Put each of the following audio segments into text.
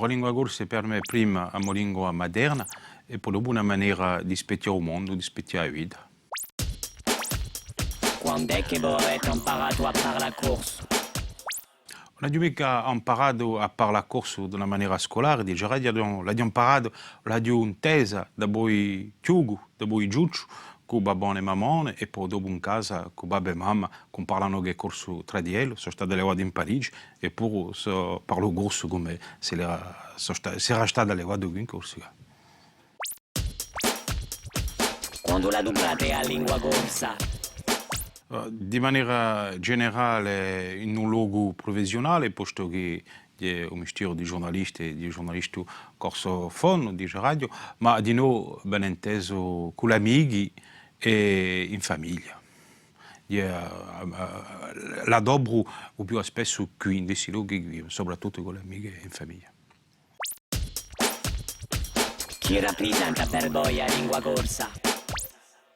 La lingua corsa per me prima è una lingua moderna e poi dopo una maniera di specchiare il mondo, di specchiare la vita. Quando è che avete imparato a parlare corso? Non abbiamo mica imparato a parlare corso di una maniera scolare, l'abbiamo imparato, l'abbiamo intesa da voi Chiugu, da voi Giuccio, con babbo e mamma, e poi dopo in casa con babbo e mamma, che parlano che corso tra di loro, sono state le ore in Parigi, e poi parlo corso come se era stata le ore in corso. Quando la parlate a lingua corsa? Di maniera generale in un luogo professionale, posto che è un mestiere di giornalisti corso fono, di radio, ma di noi ben inteso con gli amici e in famiglia. La dobro o più spesso qui in questi luoghi, soprattutto con le amiche in famiglia. Chi rappresenta per voi a lingua corsa?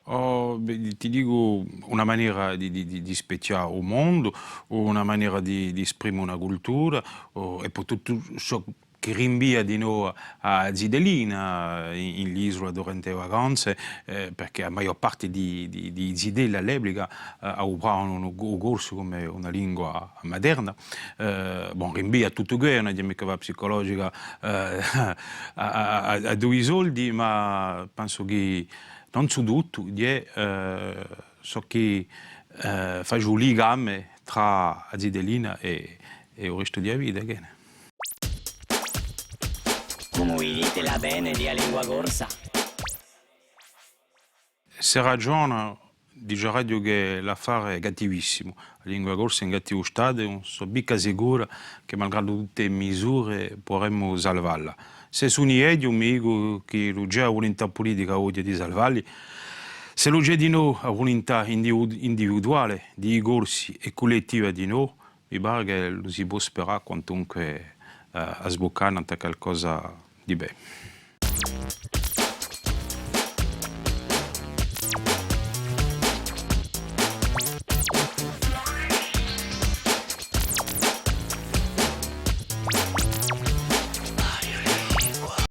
Ti dico una maniera di specchiare il mondo, una maniera di esprimere una cultura, e poi tutto ciò che rinvia di noi a Zidelina, in l'isola durante le vacanze, perché la maggior parte di Zidella all'epoca usavano il corso come una lingua moderna. Rinvia tutto questo, non è mica va psicologica a due soldi, ma penso che non su tutto, so che faccio un legame tra Zidelina e il resto della vita. Come dite la bene di lingua corsa? Se ragiona, dice radio che l'affare è cattivissimo. La lingua corsa è in cattivo stato e non sono mica sicuro che, malgrado tutte le misure, potremmo salvarla. Se sono io, mi dico che non c'è volontà politica oggi di salvarli, se non c'è di noi la volontà individuale di corsi e collettiva di noi, mi pare che lo si può sperare quantunque a sboccare qualcosa di bene.